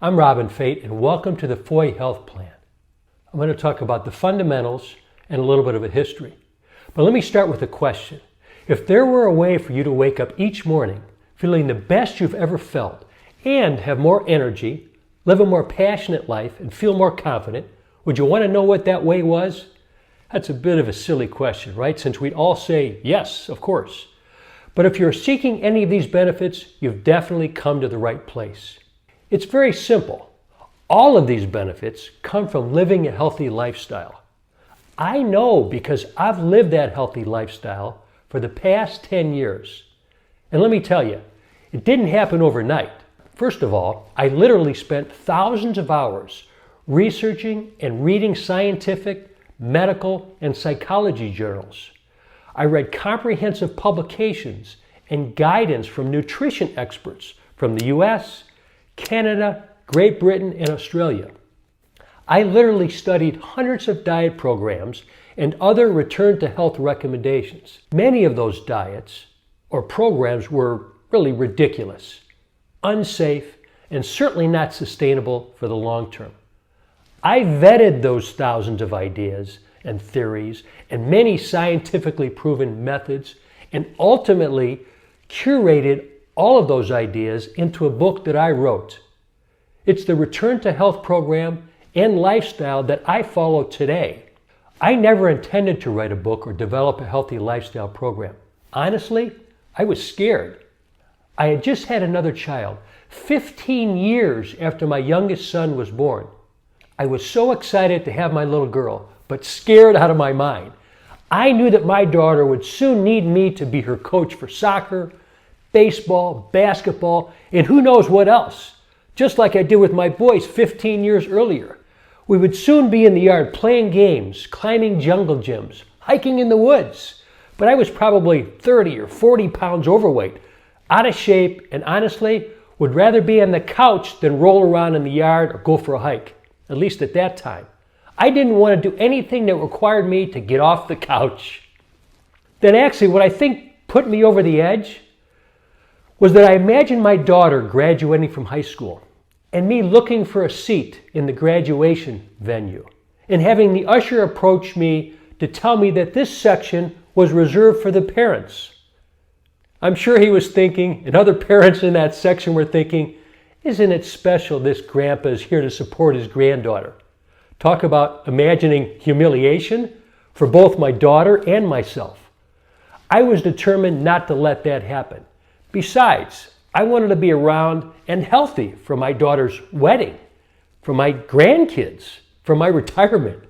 I'm Robin Fate, and welcome to the Foy Health Plan. I'm going to talk about the fundamentals and a little bit of a history. But let me start with a question. If there were a way for you to wake up each morning feeling the best you've ever felt and have more energy, live a more passionate life, and feel more confident, would you want to know what that way was? That's a bit of a silly question, right? Since we'd all say, yes, of course. But if you're seeking any of these benefits, you've definitely come to the right place. It's very simple. All of these benefits come from living a healthy lifestyle. I know because I've lived that healthy lifestyle for the past 10 years. And let me tell you, it didn't happen overnight. First of all, I literally spent thousands of hours researching and reading scientific, medical, and psychology journals. I read comprehensive publications and guidance from nutrition experts from the US, Canada, Great Britain, and Australia. I literally studied hundreds of diet programs and other return to health recommendations. Many of those diets or programs were really ridiculous, unsafe, and certainly not sustainable for the long term. I vetted those thousands of ideas and theories and many scientifically proven methods and ultimately curated all of those ideas into a book that I wrote. It's the Return to Health program and lifestyle that I follow today. I never intended to write a book or develop a healthy lifestyle program. Honestly, I was scared. I had just had another child, 15 years after my youngest son was born. I was so excited to have my little girl, but scared out of my mind. I knew that my daughter would soon need me to be her coach for soccer, baseball, basketball, and who knows what else, just like I did with my boys 15 years earlier. We would soon be in the yard playing games, climbing jungle gyms, hiking in the woods. But I was probably 30 or 40 pounds overweight, out of shape, and honestly, would rather be on the couch than roll around in the yard or go for a hike, at least at that time. I didn't want to do anything that required me to get off the couch. Then actually, what I think put me over the edge was that I imagined my daughter graduating from high school and me looking for a seat in the graduation venue and having the usher approach me to tell me that this section was reserved for the parents. I'm sure he was thinking, and other parents in that section were thinking, isn't it special this grandpa is here to support his granddaughter? Talk about imagining humiliation for both my daughter and myself. I was determined not to let that happen. Besides, I wanted to be around and healthy for my daughter's wedding, for my grandkids, for my retirement.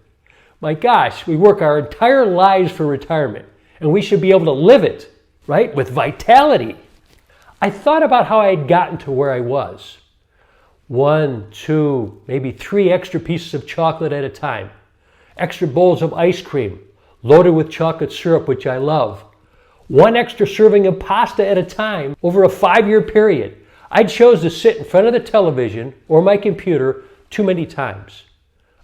My gosh, we work our entire lives for retirement, and we should be able to live it, right, with vitality. I thought about how I had gotten to where I was. 1, 2, maybe 3 extra pieces of chocolate at a time, extra bowls of ice cream, loaded with chocolate syrup, which I love, 1 extra serving of pasta at a time over a 5-year period. I chose to sit in front of the television or my computer too many times.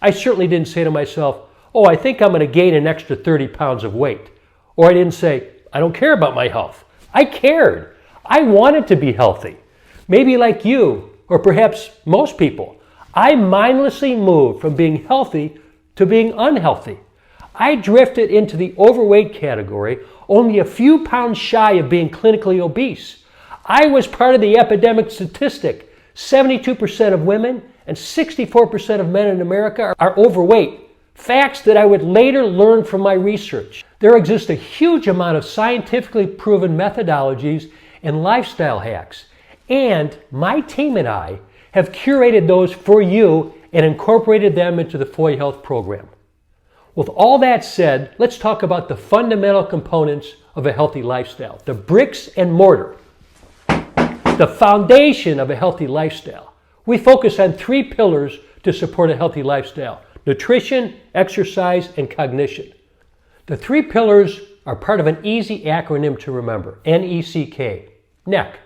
I certainly didn't say to myself, oh, I think I'm going to gain an extra 30 pounds of weight. Or I didn't say, I don't care about my health. I cared. I wanted to be healthy. Maybe like you, or perhaps most people, I mindlessly moved from being healthy to being unhealthy. I drifted into the overweight category, only a few pounds shy of being clinically obese. I was part of the epidemic statistic. 72% of women and 64% of men in America are overweight. Facts that I would later learn from my research. There exists a huge amount of scientifically proven methodologies and lifestyle hacks. And my team and I have curated those for you and incorporated them into the Foy Health program. With all that said, let's talk about the fundamental components of a healthy lifestyle, the bricks and mortar, the foundation of a healthy lifestyle. We focus on 3 pillars to support a healthy lifestyle: nutrition, exercise, and cognition. The 3 pillars are part of an easy acronym to remember, NECK, NECK.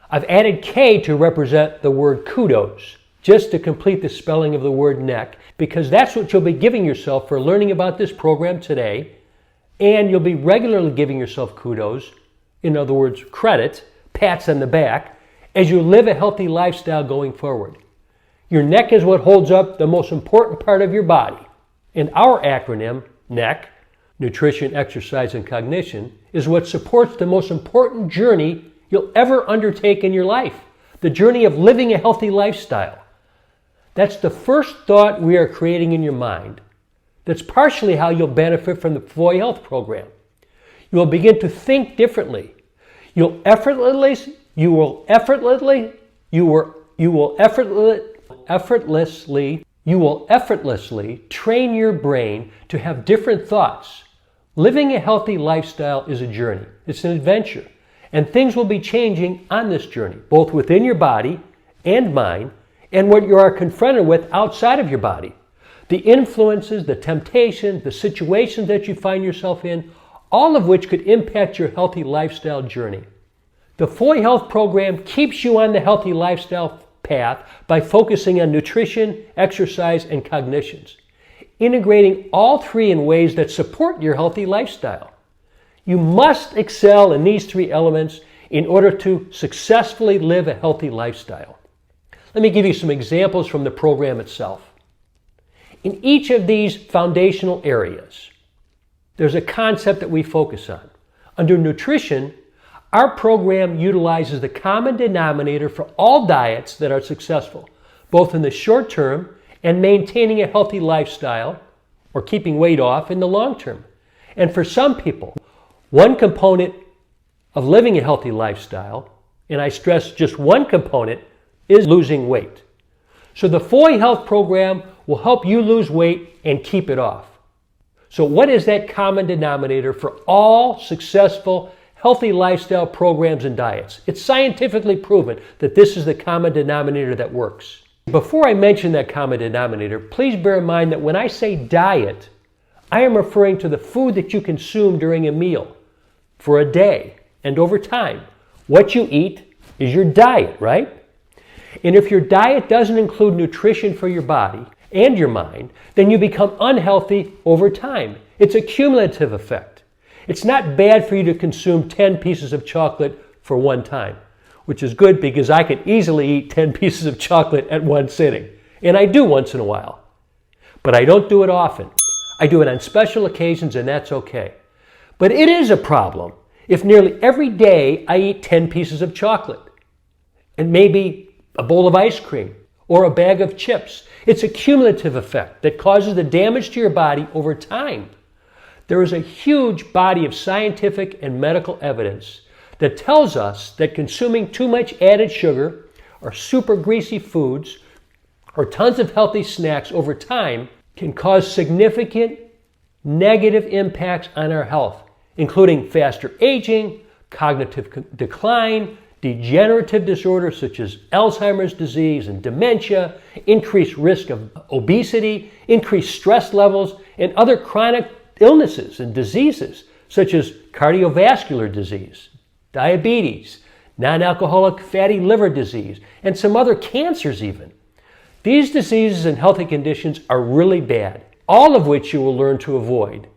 I've added K to represent the word kudos, just to complete the spelling of the word neck, because that's what you'll be giving yourself for learning about this program today, and you'll be regularly giving yourself kudos, in other words, credit, pats on the back, as you live a healthy lifestyle going forward. Your neck is what holds up the most important part of your body. And our acronym, NEC, Nutrition, Exercise, and Cognition, is what supports the most important journey you'll ever undertake in your life, the journey of living a healthy lifestyle. That's the first thought we are creating in your mind. That's partially how you'll benefit from the Foy Health program. You will begin to think differently. You will effortlessly train your brain to have different thoughts. Living a healthy lifestyle is a journey. It's an adventure. And things will be changing on this journey, both within your body and mind, and what you are confronted with outside of your body. The influences, the temptations, the situations that you find yourself in, all of which could impact your healthy lifestyle journey. The Foy Health program keeps you on the healthy lifestyle path by focusing on nutrition, exercise, and cognitions, integrating all three in ways that support your healthy lifestyle. You must excel in these three elements in order to successfully live a healthy lifestyle. Let me give you some examples from the program itself. In each of these foundational areas, there's a concept that we focus on. Under nutrition, our program utilizes the common denominator for all diets that are successful, both in the short term and maintaining a healthy lifestyle or keeping weight off in the long term. And for some people, one component of living a healthy lifestyle, and I stress just one component, is losing weight. So the Foy Health program will help you lose weight and keep it off. So what is that common denominator for all successful healthy lifestyle programs and diets? It's scientifically proven that this is the common denominator that works. Before I mention that common denominator, please bear in mind that when I say diet, I am referring to the food that you consume during a meal, for a day, and over time. What you eat is your diet, right? And if your diet doesn't include nutrition for your body and your mind, then you become unhealthy over time. It's a cumulative effect. It's not bad for you to consume 10 pieces of chocolate for one time, which is good because I could easily eat 10 pieces of chocolate at one sitting. And I do once in a while. But I don't do it often. I do it on special occasions, and that's okay. But it is a problem if nearly every day I eat 10 pieces of chocolate and maybe a bowl of ice cream or a bag of chips. It's a cumulative effect that causes the damage to your body over time. There is a huge body of scientific and medical evidence that tells us that consuming too much added sugar or super greasy foods or tons of healthy snacks over time can cause significant negative impacts on our health, including faster aging, cognitive decline, degenerative disorders such as Alzheimer's disease and dementia, increased risk of obesity, increased stress levels, and other chronic illnesses and diseases such as cardiovascular disease, diabetes, non-alcoholic fatty liver disease, and some other cancers even. These diseases and healthy conditions are really bad, all of which you will learn to avoid.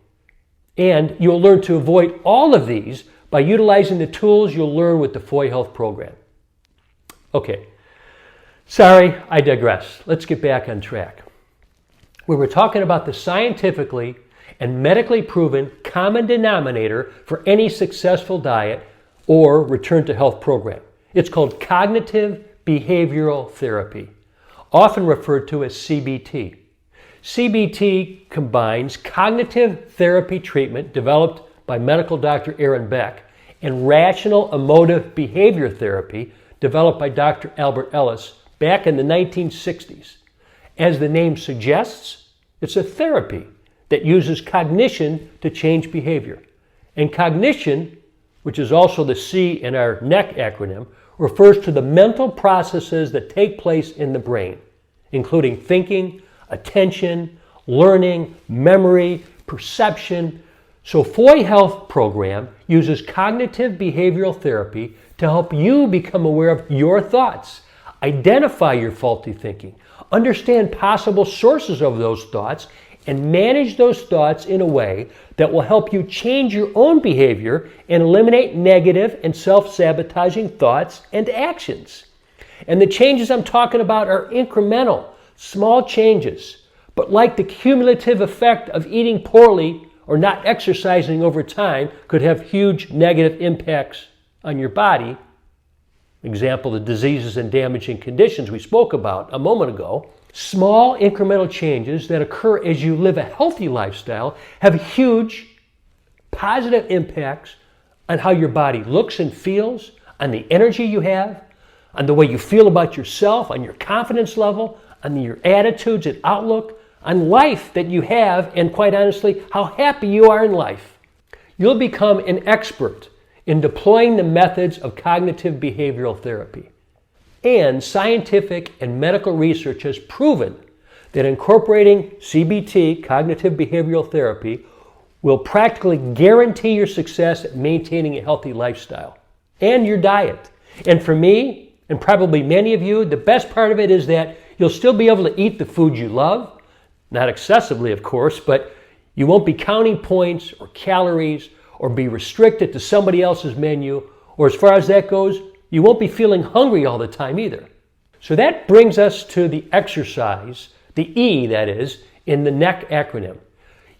And you'll learn to avoid all of these by utilizing the tools you'll learn with the Foy Health program. Okay, sorry, I digress. Let's get back on track. We were talking about the scientifically and medically proven common denominator for any successful diet or return to health program. It's called cognitive behavioral therapy, often referred to as CBT. CBT combines cognitive therapy treatment developed by medical Dr. Aaron Beck and rational emotive behavior therapy developed by Dr. Albert Ellis back in the 1960s. As the name suggests, it's a therapy that uses cognition to change behavior. And cognition, which is also the C in our NEC acronym, refers to the mental processes that take place in the brain, including thinking, attention, learning, memory, perception. So Foy Health program uses cognitive behavioral therapy to help you become aware of your thoughts, identify your faulty thinking, understand possible sources of those thoughts, and manage those thoughts in a way that will help you change your own behavior and eliminate negative and self-sabotaging thoughts and actions. And the changes I'm talking about are incremental. Small changes, but like the cumulative effect of eating poorly or not exercising over time, could have huge negative impacts on your body. Example, the diseases and damaging conditions we spoke about a moment ago. Small incremental changes that occur as you live a healthy lifestyle have huge positive impacts on how your body looks and feels, on the energy you have, on the way you feel about yourself, on your confidence level, on your attitudes and outlook, on life that you have, and quite honestly, how happy you are in life. You'll become an expert in deploying the methods of cognitive behavioral therapy. And scientific and medical research has proven that incorporating CBT, cognitive behavioral therapy, will practically guarantee your success at maintaining a healthy lifestyle and your diet. And for me, and probably many of you, the best part of it is that you'll still be able to eat the food you love, not excessively, of course, but you won't be counting points or calories or be restricted to somebody else's menu, or as far as that goes, you won't be feeling hungry all the time either. So that brings us to the exercise, the E, that is, in the NEC acronym.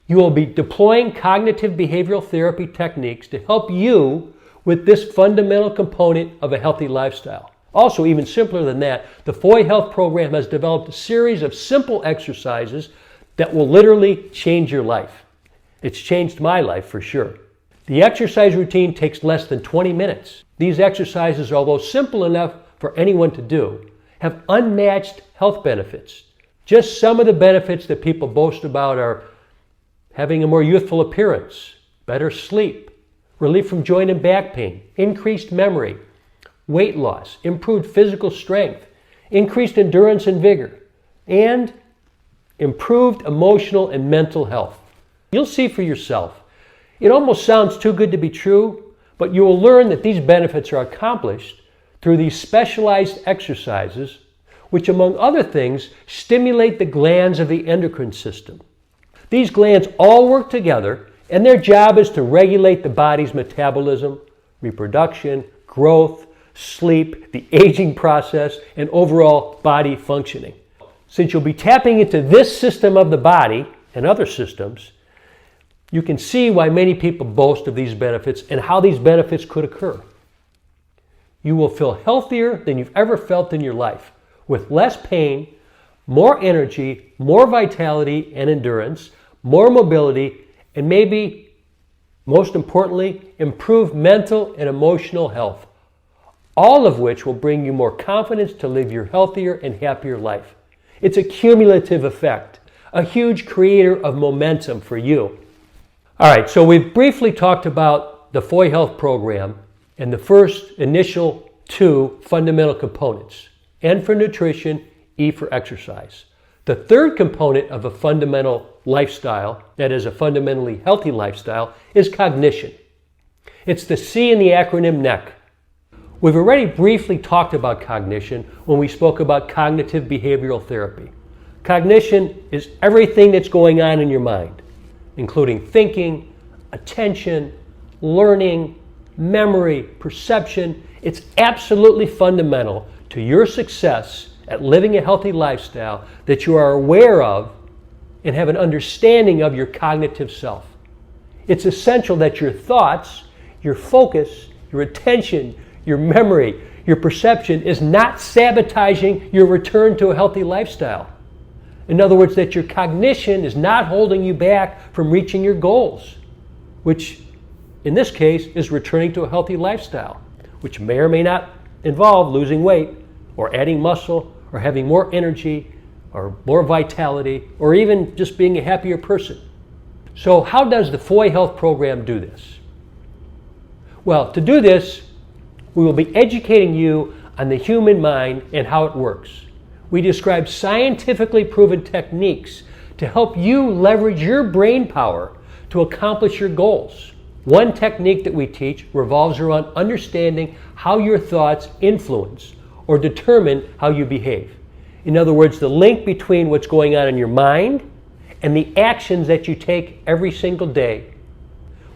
You will be deploying cognitive behavioral therapy techniques to help you with this fundamental component of a healthy lifestyle. Also, even simpler than that, the Foy Health Program has developed a series of simple exercises that will literally change your life. It's changed my life for sure. The exercise routine takes less than 20 minutes. These exercises, although simple enough for anyone to do, have unmatched health benefits. Just some of the benefits that people boast about are having a more youthful appearance, better sleep, relief from joint and back pain, increased memory, weight loss, improved physical strength, increased endurance and vigor, and improved emotional and mental health. You'll see for yourself. It almost sounds too good to be true, but you will learn that these benefits are accomplished through these specialized exercises, which among other things stimulate the glands of the endocrine system. These glands all work together, and their job is to regulate the body's metabolism, reproduction, growth, sleep, the aging process, and overall body functioning. Since you'll be tapping into this system of the body and other systems, you can see why many people boast of these benefits and how these benefits could occur. You will feel healthier than you've ever felt in your life, with less pain, more energy, more vitality and endurance, more mobility, and maybe, most importantly, improved mental and emotional health, all of which will bring you more confidence to live your healthier and happier life. It's a cumulative effect, a huge creator of momentum for you. All right, so we've briefly talked about the Foy Health Program and the first initial two fundamental components, N for nutrition, E for exercise. The third component of a fundamental lifestyle, that is a fundamentally healthy lifestyle, is cognition. It's the C in the acronym NEC. We've already briefly talked about cognition when we spoke about cognitive behavioral therapy. Cognition is everything that's going on in your mind, including thinking, attention, learning, memory, perception. It's absolutely fundamental to your success at living a healthy lifestyle that you are aware of and have an understanding of your cognitive self. It's essential that your thoughts, your focus, your attention, your memory, your perception is not sabotaging your return to a healthy lifestyle. In other words, that your cognition is not holding you back from reaching your goals, which in this case is returning to a healthy lifestyle, which may or may not involve losing weight or adding muscle or having more energy or more vitality or even just being a happier person. So how does the Foy Health Program do this? Well, to do this, we will be educating you on the human mind and how it works. We describe scientifically proven techniques to help you leverage your brain power to accomplish your goals. One technique that we teach revolves around understanding how your thoughts influence or determine how you behave. In other words, the link between what's going on in your mind and the actions that you take every single day.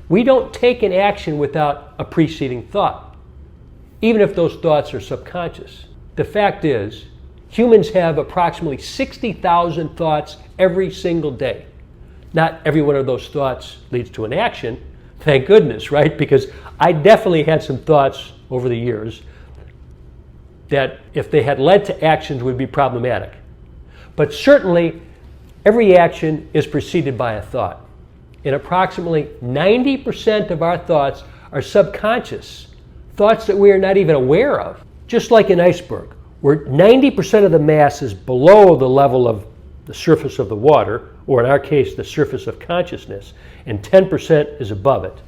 We don't take an action without a preceding thought, even if those thoughts are subconscious. The fact is, Humans have approximately 60,000 thoughts every single day. Not every one of those thoughts leads to an action. Thank goodness, right? Because I definitely had some thoughts over the years that if they had led to actions would be problematic. But certainly, every action is preceded by a thought. And approximately 90% of our thoughts are subconscious, thoughts that we are not even aware of. Just like an iceberg, where 90% of the mass is below the level of the surface of the water, or in our case, the surface of consciousness, and 10% is above it.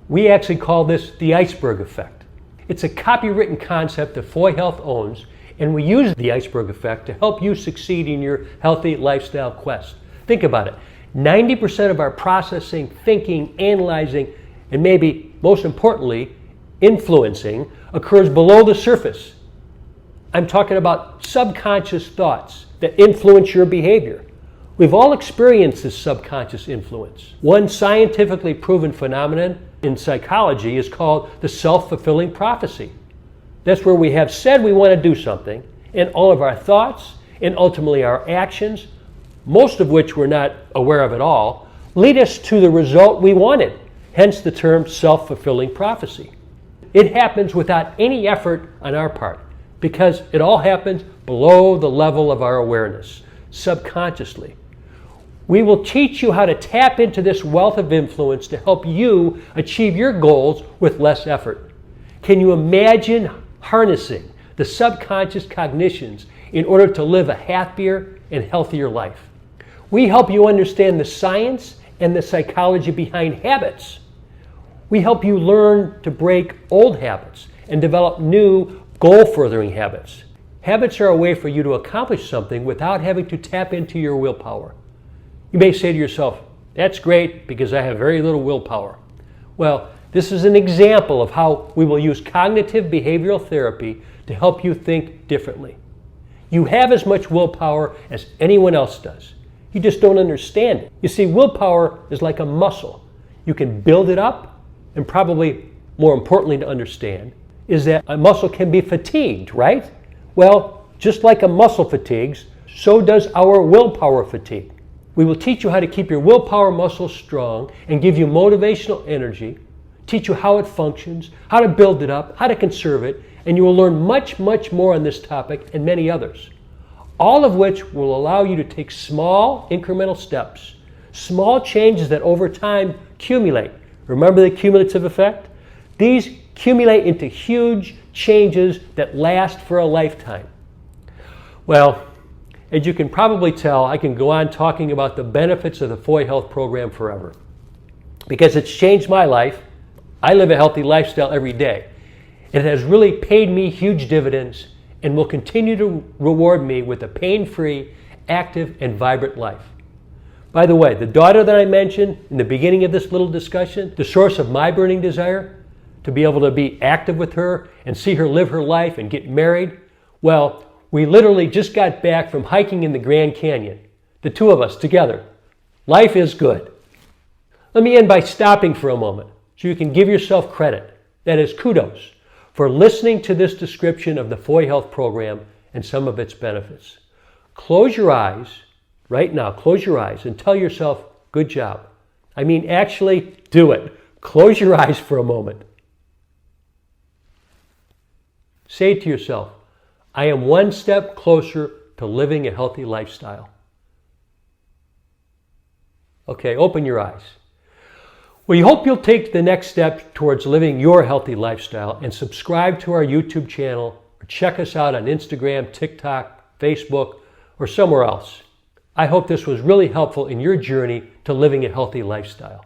We actually call this the iceberg effect. It's a copywritten concept that Foy Health owns, and we use the iceberg effect to help you succeed in your healthy lifestyle quest. Think about it. 90% of our processing, thinking, analyzing, and maybe most importantly, influencing occurs below the surface. I'm talking about subconscious thoughts that influence your behavior. We've all experienced this subconscious influence. One scientifically proven phenomenon in psychology is called the self-fulfilling prophecy. That's where we have said we want to do something, and all of our thoughts and ultimately our actions, most of which we're not aware of at all, lead us to the result we wanted, hence the term self-fulfilling prophecy. It happens without any effort on our part because it all happens below the level of our awareness, subconsciously. We will teach you how to tap into this wealth of influence to help you achieve your goals with less effort. Can you imagine harnessing the subconscious cognitions in order to live a happier and healthier life? We help you understand the science and the psychology behind habits. We help you learn to break old habits and develop new goal-furthering habits. Habits are a way for you to accomplish something without having to tap into your willpower. You may say to yourself, that's great because I have very little willpower. Well, this is an example of how we will use cognitive behavioral therapy to help you think differently. You have as much willpower as anyone else does. You just don't understand it. You see, willpower is like a muscle. You can build it up, and probably more importantly to understand is that a muscle can be fatigued, right? Well, just like a muscle fatigues, so does our willpower fatigue. We will teach you how to keep your willpower muscle strong and give you motivational energy, teach you how it functions, how to build it up, how to conserve it, and you will learn much, much more on this topic and many others. All of which will allow you to take small incremental steps, small changes that over time accumulate. Remember the cumulative effect? These accumulate into huge changes that last for a lifetime. Well, as you can probably tell, I can go on talking about the benefits of the Foy Health program forever. Because it's changed my life. I live a healthy lifestyle every day. It has really paid me huge dividends and will continue to reward me with a pain-free, active, and vibrant life. By the way, the daughter that I mentioned in the beginning of this little discussion, the source of my burning desire to be able to be active with her and see her live her life and get married, well, we literally just got back from hiking in the Grand Canyon, the two of us together. Life is good. Let me end by stopping for a moment so you can give yourself credit, that is kudos, for listening to this description of the Foy Health program and some of its benefits. Close your eyes right now, close your eyes and tell yourself, good job. I mean, actually do it. Close your eyes for a moment. Say to yourself, I am one step closer to living a healthy lifestyle. Okay, open your eyes. We hope you'll take the next step towards living your healthy lifestyle and subscribe to our YouTube channel or check us out on Instagram, TikTok, Facebook, or somewhere else. I hope this was really helpful in your journey to living a healthy lifestyle.